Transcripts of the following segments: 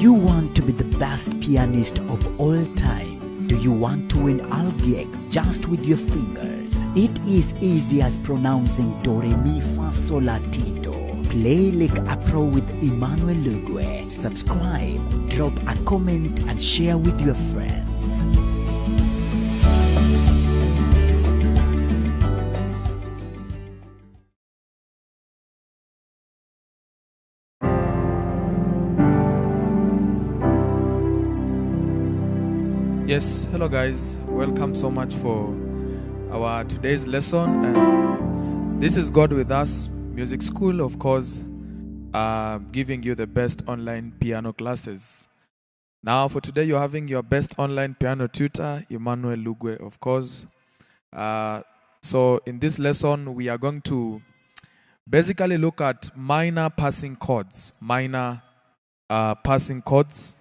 you want to be the best pianist of all time? Do you want to win all gigs just with your fingers? It is easy as pronouncing do, re, mi, fa, sol, la, ti, do. Play like a pro with Emmanuel Lugwe. Subscribe, drop a comment and share with your friends. Yes, hello guys, welcome so much for our today's lesson. And this is God with Us Music School, of course, giving you the best online piano classes. Now for today you're having your best online piano tutor, Emmanuel Lugwe, of course. So in this lesson we are going to basically look at minor passing chords. Minor passing chords.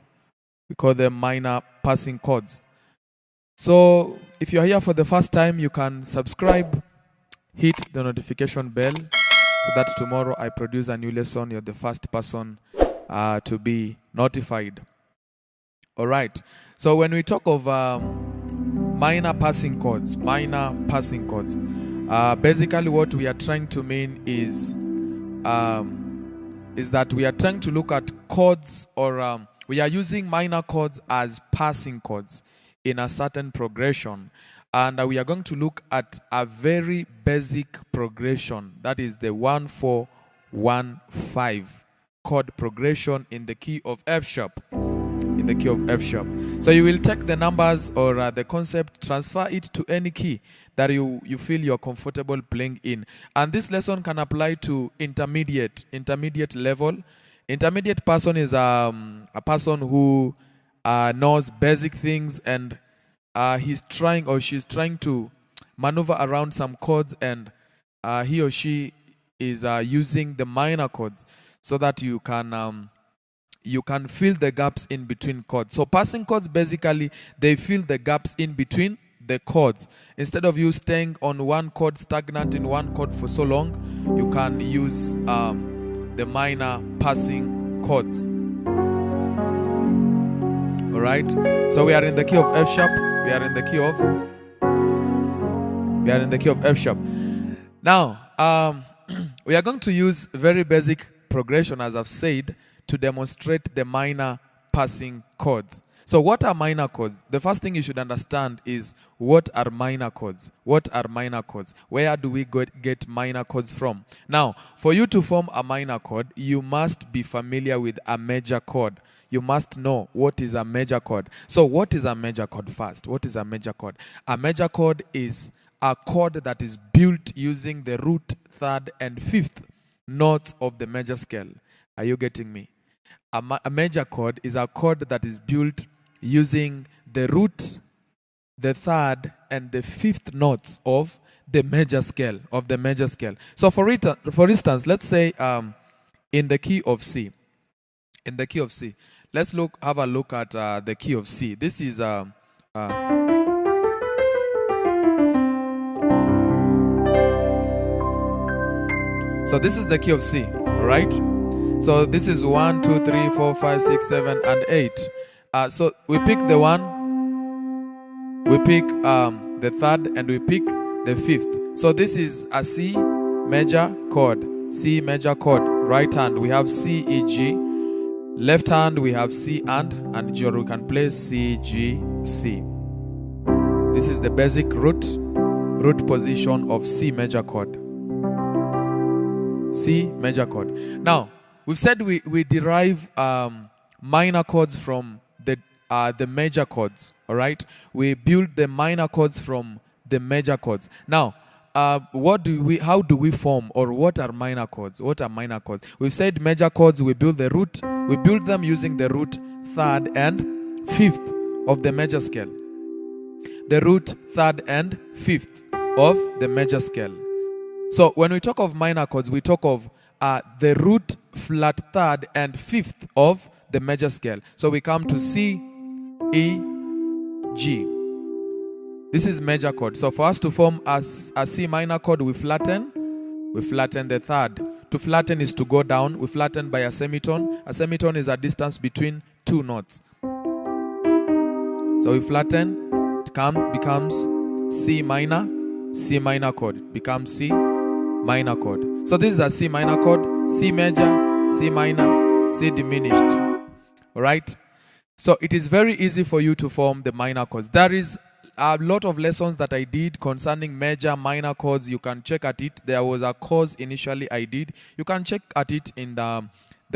We call them minor passing chords. So if you're here for the first time, you can subscribe, hit the notification bell so that tomorrow I produce a new lesson, you're the first person to be notified. All right. So when we talk of minor passing chords, basically what we are trying to mean is that we are trying to look at chords, or we are using minor chords as passing chords in a certain progression. And we are going to look at a very basic progression. That is the 1-4-1-5 chord progression in the key of F sharp. In the key of F sharp. So you will take the numbers or the concept, transfer it to any key that you feel you're comfortable playing in. And this lesson can apply to intermediate level. Intermediate person is a person who knows basic things, and he's trying or she's trying to maneuver around some chords, and he or she is using the minor chords so that you can fill the gaps in between chords. So passing chords, basically they fill the gaps in between the chords. Instead of you staying on one chord, stagnant in one chord for so long, you can use the minor passing chords. All right. So we are in the key of F sharp. We are in the key of F sharp. Now, we are going to use very basic progression, as I've said, to demonstrate the minor passing chords. So what are minor chords? The first thing you should understand is, what are minor chords? What are minor chords? Where do we get minor chords from? Now, for you to form a minor chord, you must be familiar with a major chord. You must know what is a major chord. So what is a major chord first? What is a major chord? A major chord is a chord that is built using the root, third, and fifth notes of the major scale. Are you getting me? A major chord is a chord that is built using the root, the third, and the fifth notes of the major scale. So for instance, let's say in the key of C. In the key of C, let's have a look at the key of C. This is so this is the key of C, right? So this is 1, 2, 3, 4, 5, 6, 7, and 8. So we pick the 1, we pick the third, and we pick the fifth. So this is a C major chord. C major chord. Right hand we have C, E, G. Left hand we have C and G, or we can play C, G, C. This is the basic root position of C major chord. C major chord. Now, we've said we derive minor chords from the major chords. All right, we build the minor chords from the major chords. Now, how do we form, or what are minor chords? What are minor chords? We've said major chords, we build the root. We build them using the root, third, and fifth of the major scale. The root, third, and fifth of the major scale. So when we talk of minor chords, we talk of the root, flat, third, and fifth of the major scale. So we come to C, E, G. This is major chord. So for us to form a C minor chord, we flatten the third. To flatten is to go down. We flatten by a semitone. A semitone is a distance between 2 notes. So we flatten, it becomes C minor chord. It becomes C minor chord. So this is a C minor chord, C major, C minor, C diminished. All right? So it is very easy for you to form the minor chords. There is a lot of lessons that I did concerning major, minor chords. You can check at it. There was a course initially I did. You can check at it in the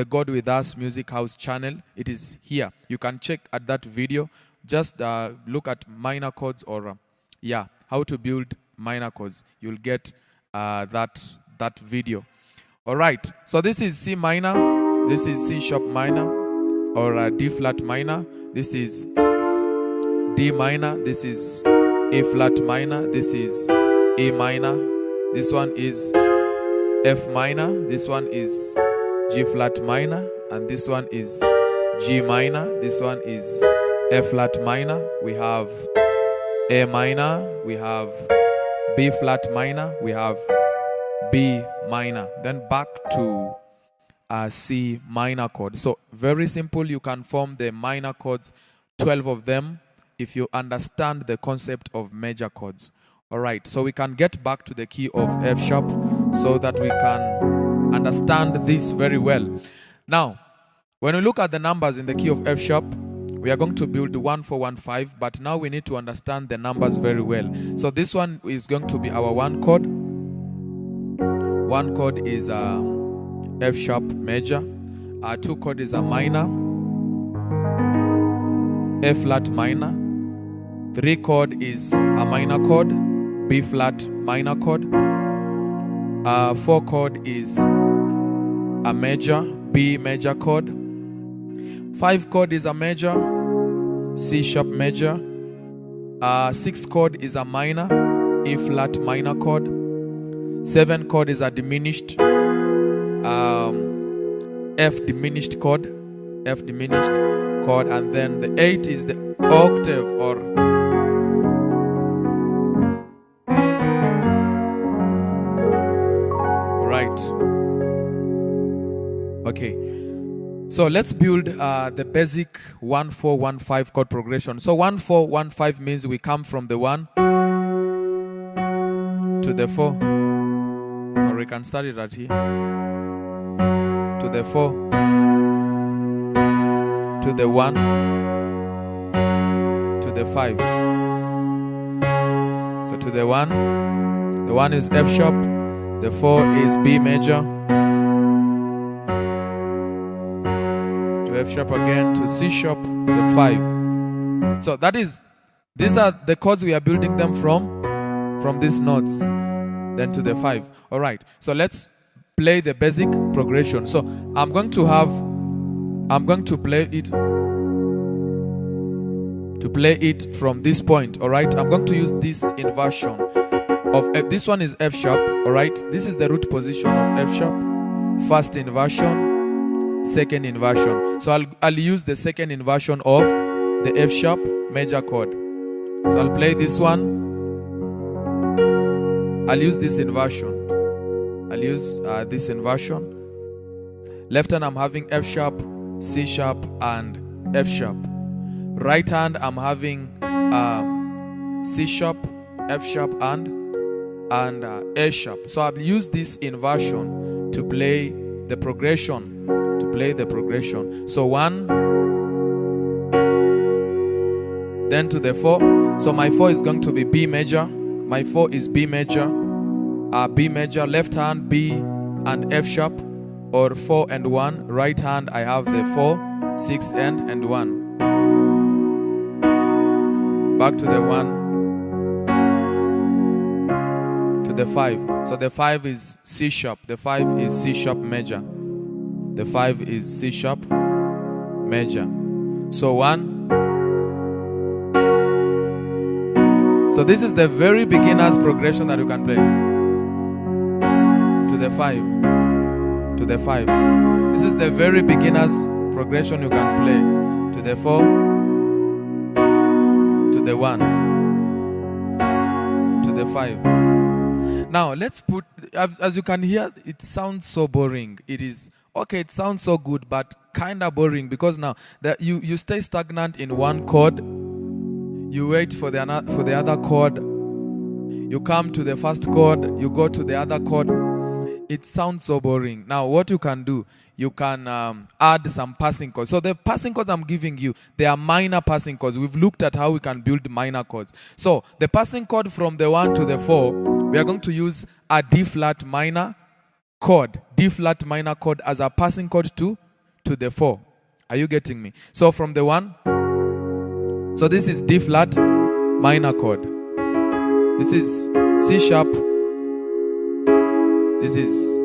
God With Us Music House channel. It is here. You can check at that video. Just look at minor chords or how to build minor chords. You'll get that video. All right. So this is C minor. This is C sharp minor or D flat minor. This is D minor. This is A flat minor. This is A minor. This one is F minor. This one is G flat minor. And this one is G minor. This one is F flat minor. We have A minor. We have B flat minor. We have B minor. Then back to C minor chord. So very simple. You can form the minor chords, 12 of them, if you understand the concept of major chords. All right. So we can get back to the key of F sharp so that we can understand this very well. Now, when we look at the numbers in the key of F sharp, we are going to build 1 4 1 5, but now we need to understand the numbers very well. So this one is going to be our 1 chord. 1 chord is F sharp major. 2 chord is a minor, F flat minor. 3 chord is a minor chord, B flat minor chord. 4 chord is a major, B major chord. 5 chord is a major, C sharp major. 6 chord is a minor, E flat minor chord. 7 chord is a diminished, F diminished chord, and then the 8 is the octave or right. Okay. So let's build the basic 1 4 1 5 chord progression. So 1 4 1 5 means we come from the 1 to the 4, or we can start it right here, to the 4, to the 1, to the 5. So to the 1 is F sharp, the 4 is B major, to F sharp again, to C sharp, the 5. So these are the chords we are building them from these notes, then to the 5. All right. So let's play the basic progression. So I'm going to play it from this point. All right. I'm going to use this inversion of F. This one is F sharp. All right. This is the root position of F sharp. First inversion, second inversion. So I'll use the second inversion of the F sharp major chord. So I'll play this one. I'll use this inversion. Left hand I'm having F sharp, C sharp, and F sharp. Right hand I'm having C sharp, F sharp, and A sharp. So I'll use this inversion to play the progression. So 1, then to the 4. So my 4 is going to be B major. My 4 is B major. B major, left hand B and F sharp, or 4 and 1. Right hand I have the 4, 6 and 1. Back to the 1, to the 5. So the 5 is C sharp. The 5 is C sharp major. The 5 is C sharp major. So 1. So this is the very beginner's progression that you can play. To the 5. To the 5. This is the very beginner's progression you can play. To the 4. To the 1. To the 5. Now let's put, as you can hear, it sounds so boring. It is okay, it sounds so good, but kind of boring, because now that you stay stagnant in one chord, you wait for the other chord, you come to the first chord, you go to the other chord. It sounds so boring. Now, what you can do, you can add some passing chords. So the passing chords I'm giving you, they are minor passing chords. We've looked at how we can build minor chords. So the passing chord from the 1 to the 4, we are going to use a D flat minor chord, D flat minor chord as a passing chord to the 4. Are you getting me? So from the 1, so this is D flat minor chord. This is C sharp. This is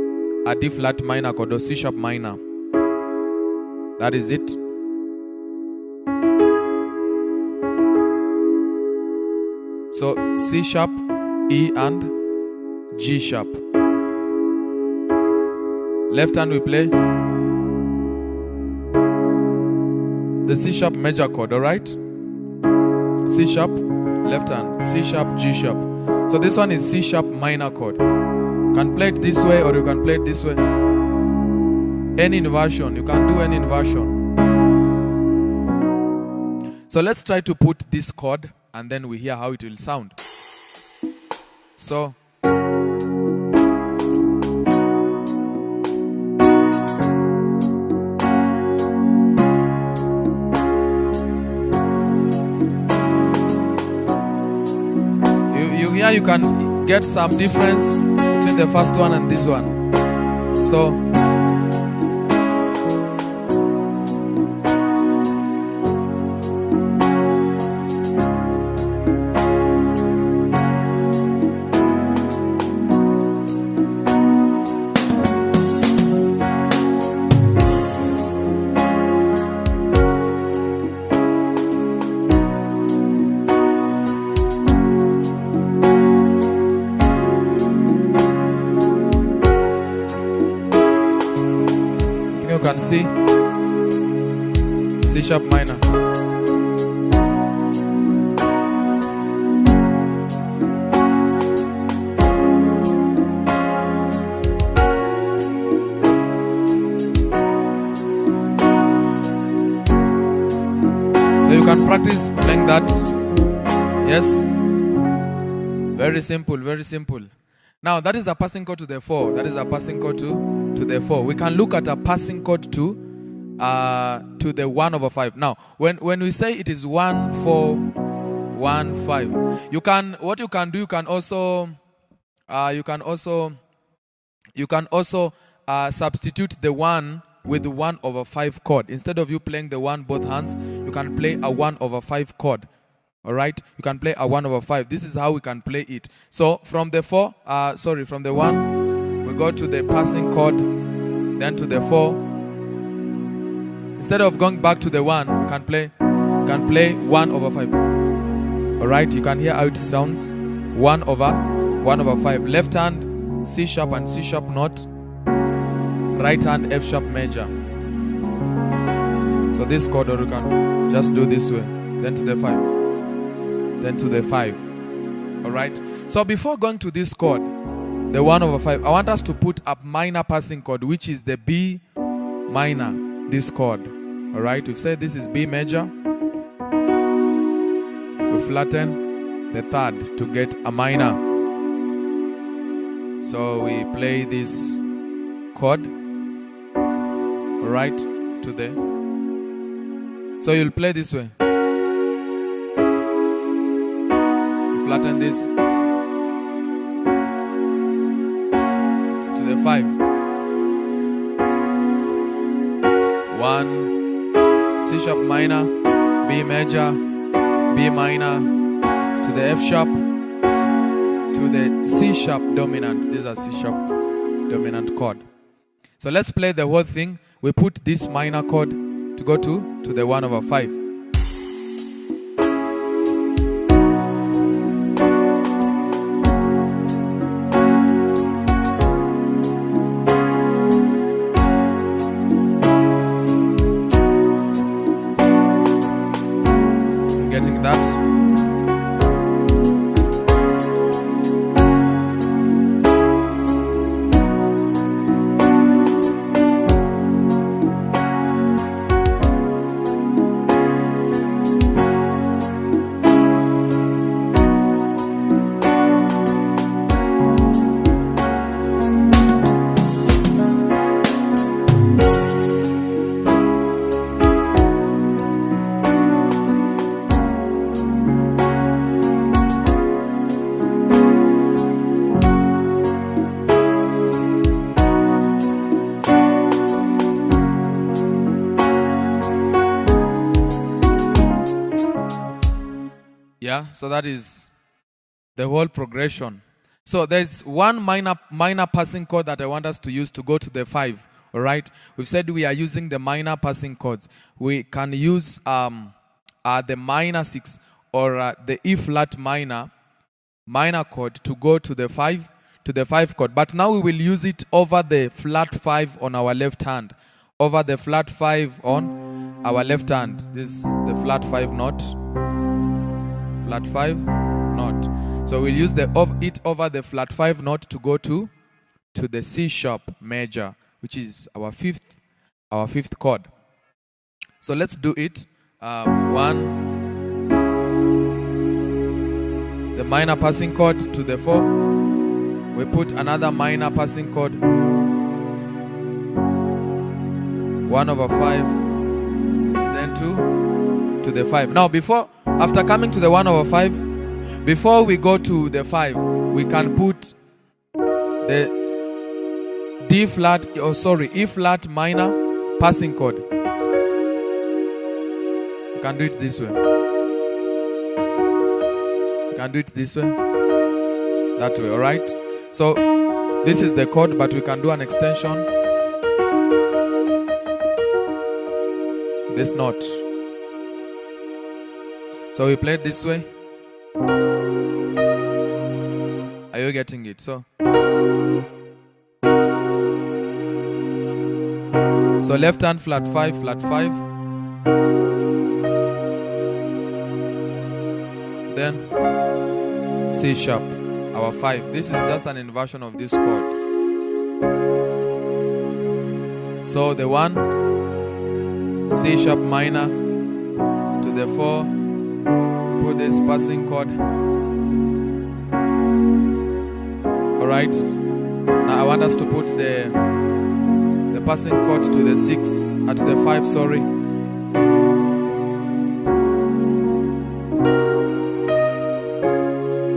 a D flat minor chord, or C sharp minor. That is it. So C sharp, E and G sharp. Left hand we play the C sharp major chord, alright? C sharp, left hand, C sharp, G sharp. So this one is C sharp minor chord. You can play it this way or you can play it this way. Any inversion, you can do any inversion. So let's try to put this chord and then we hear how it will sound. So you can get some difference between the first one and this one. So can see C sharp minor. So you can practice playing that. Yes, very simple, very simple. Now that is a passing chord to the 4. That is a passing chord to the 4. We can look at a passing chord to the 1 over 5. Now, when we say it is 1, 4, 1, 5, you can also substitute the 1 with the 1 over 5 chord. Instead of you playing the 1 both hands, you can play a 1 over 5 chord. Alright, you can play a 1 over 5. This is how we can play it. So from the 1, we go to the passing chord, then to the 4. Instead of going back to the 1, you can play 1 over 5. Alright, you can hear how it sounds. 1 over 5. Left hand C sharp and C sharp note. Right hand F sharp major. So this chord, or you can just do this way. Then to the 5. Then to the 5. Alright. So before going to this chord, the 1 over 5, I want us to put a minor passing chord, which is the B minor, this chord. Alright. We've said this is B major. We flatten the 3rd to get a minor. So we play this chord. Alright. To the. So you'll play this way. Flatten this to the 5. 1 C sharp minor, B major, B minor, to the F sharp, to the C sharp dominant. These are C sharp dominant chord. So let's play the whole thing. We put this minor chord to go to the 1 over 5. Getting that? Yeah, so that is the whole progression. So there's one minor passing chord that I want us to use to go to the 5. All right, we've said we are using the minor passing chords. We can use the minor 6 or the E flat minor chord to go to the 5 chord. But now we will use it over the flat 5 on our left hand. Over the flat 5 on our left hand. This is the flat 5 note. Flat 5 note. So we'll use it over the flat 5 note to go to the C sharp major, which is our fifth chord. So let's do it. 1, the minor passing chord to the 4. We put another minor passing chord, 1/5, then to the 5. Now after coming to the 1/5, before we go to the 5, we can put the E flat minor passing chord. You can do it this way. You can do it this way. That way, all right? So this is the chord, but we can do an extension. This note. So we play it this way. Are you getting it? So left hand flat 5, then C sharp, our 5. This is just an inversion of this chord. So the 1, C sharp minor to the 4, put this passing chord. Alright, now I want us to put the passing chord to the 6, to the 5, sorry.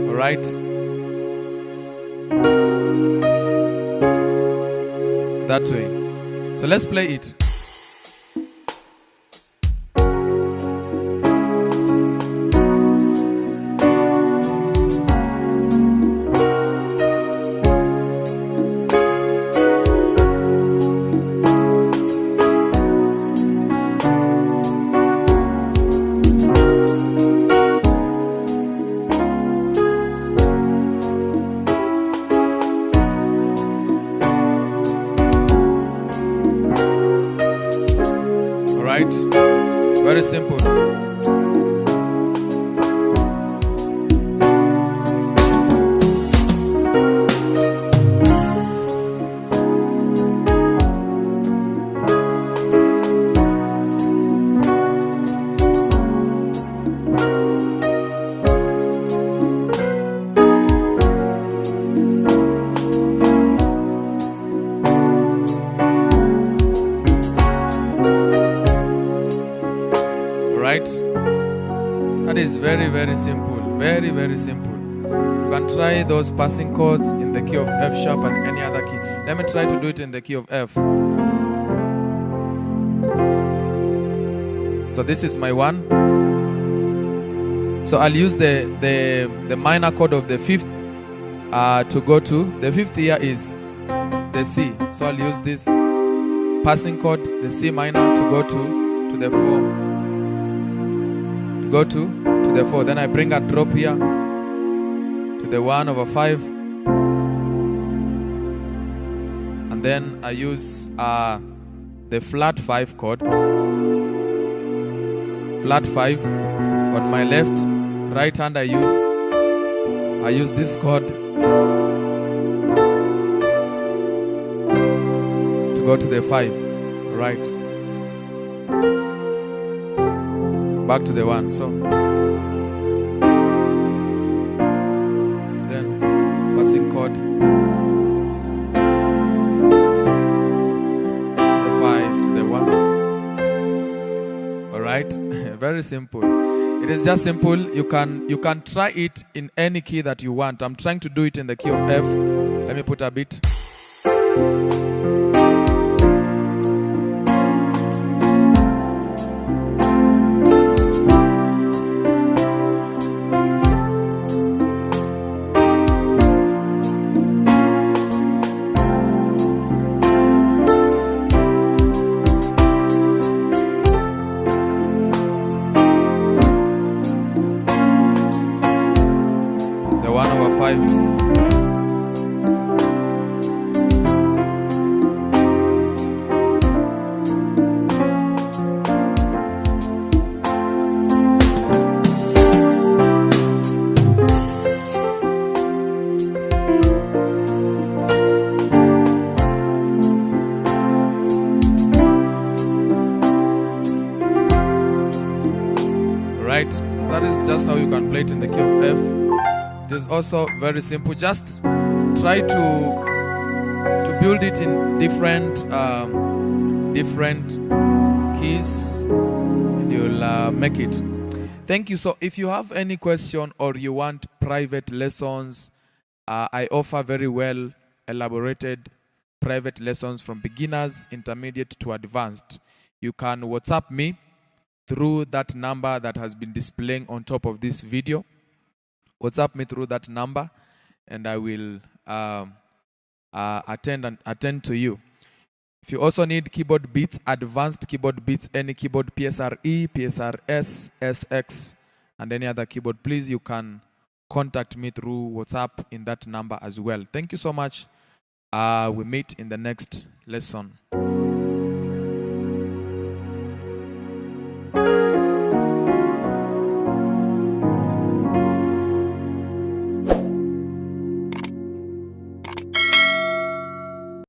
Alright. That way. So let's play it. Very simple. That is very, very simple. Very, very simple. You can try those passing chords in the key of F sharp and any other key. Let me try to do it in the key of F. So this is my 1. So I'll use the minor chord of the 5th to go to. The 5th here is the C. So I'll use this passing chord, the C minor, to go to the 4. Go to the 4. Then I bring a drop here to the 1/5, and then I use the flat 5 chord. Flat 5 on my left. Right hand I use this chord to go to the 5. Right. Back to the 1. So then passing chord, the 5 to the 1. All right. Very simple. It is just simple. You can try it in any key that you want. I'm trying to do it in the key of F. Let me put a beat. right? So that is just how you can play it in the key of F. It is also very simple. Just try to build it in different keys, and you'll make it. Thank you. So if you have any question or you want private lessons, I offer very well elaborated private lessons from beginners, intermediate to advanced. You can WhatsApp me through that number that has been displaying on top of this video. WhatsApp me through that number, and I will attend to you. If you also need keyboard beats, advanced keyboard beats, any keyboard, PSRE, PSRS, SX, and any other keyboard, please, you can contact me through WhatsApp in that number as well. Thank you so much. We meet in the next lesson.